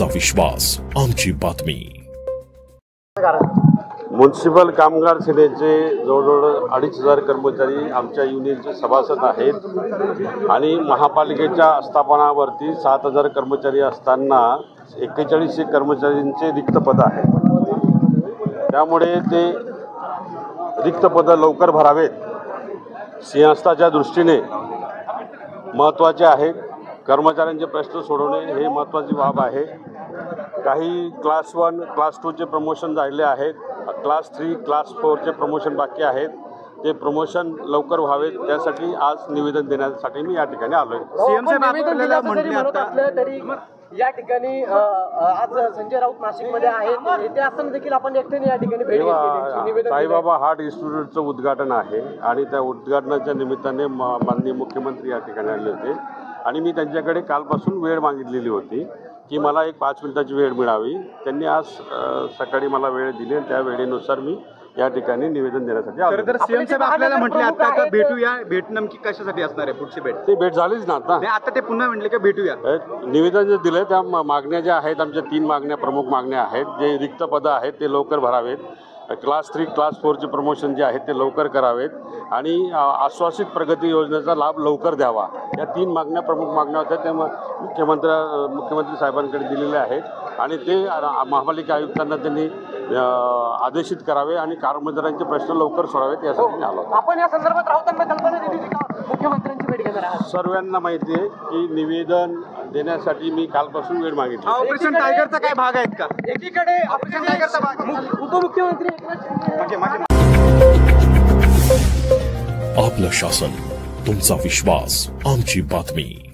तुमचा विश्वास आमची बातमी। म्युनिसिपल कामगार सेनेचे जवळजवळ 2,500 कर्मचारी आमच्या युनियनचे सभासद आहेत आणि महापालिकेच्या आस्थापनावरती 7,000 कर्मचारी असताना 41 कर्मचाऱ्यांचे रिक्त पद आहेत। त्यामुळे ते रिक्त पद लवकर भरावेत, सिंहस्थाच्या दृष्टीने महत्त्वाचे आहे। कर्मचाऱ्यांचे प्रश्न सोडवणे हे महत्त्वाची बाब आहे। काही क्लास 1 क्लास 2 चे प्रमोशन झाले आहेत, क्लास 3 क्लास 4 चे प्रमोशन बाकी आहेत। ते प्रमोशन लवकर व्हावेत त्यासाठी आज निवेदन देण्यासाठी मी या ठिकाणी आलोय। सीएम साहेब आपल्याला म्हटले आता तरी या ठिकाणी आज संजय राऊत नाशिकमध्ये आहेत, येथे असताना देखील आपण एकट्याने या ठिकाणी भेट घेतली। साईबाबा हार्ट इन्स्टिट्यूटचं उद्घाटन आहे आणि त्या उद्घाटनाच्या निमित्ताने माननीय मुख्यमंत्री या ठिकाणी आले होते आणि मी त्यांच्याकडे कालपासून वेळ मागितलेली होती की मला एक 5 मिनिटाची वेळ मिळावी। त्यांनी आज सकाळी मला वेळ दिली आणि त्या वेळेनुसार मी या ठिकाणी निवेदन देण्यासाठी आलो। तर सीएम साहेब आपल्याला म्हटले आता भेटूया, भेट नेमकी कशासाठी असणार आहे? पुढची भेट ती भेट झालीच ना आता ते पुन्हा म्हटले की भेटूया। निवेदन जे दिलं त्या मागण्या ज्या आहेत, आमच्या 3 मागण्या प्रमुख मागण्या आहेत। जे रिक्त पदं आहेत ते लवकर भरावेत, क्लास 3 क्लास 4 चे प्रमोशन जे आहेत ते लवकर करावेत आणि आश्वासित प्रगती योजनेचा लाभ लवकर द्यावा। या 3 मागण्या प्रमुख मागण्या होत्या, त्या मुख्यमंत्री साहेबांकडे दिलेल्या आहेत आणि ते महापालिका आयुक्तांना त्यांनी आदेशित करावे आणि कर्मचाऱ्यांचे प्रश्न लवकर सोडावेत यासाठी मी आलो। आपण या संदर्भात राऊतांना कल्पना दिली का मुख्यमंत्र्यांची भेट घेणार आहात? सर्वांना माहिती आहे की निवेदन देण्यासाठी मी कालपासून वेळ मागितली। ऑपरेशन टायगरचा काय भाग आहेत का? एकीकडे ऑपरेशन टायगरचा भाग उपमुख्यमंत्री आपलं शासन, तुमचा विश्वास आमची बातमी।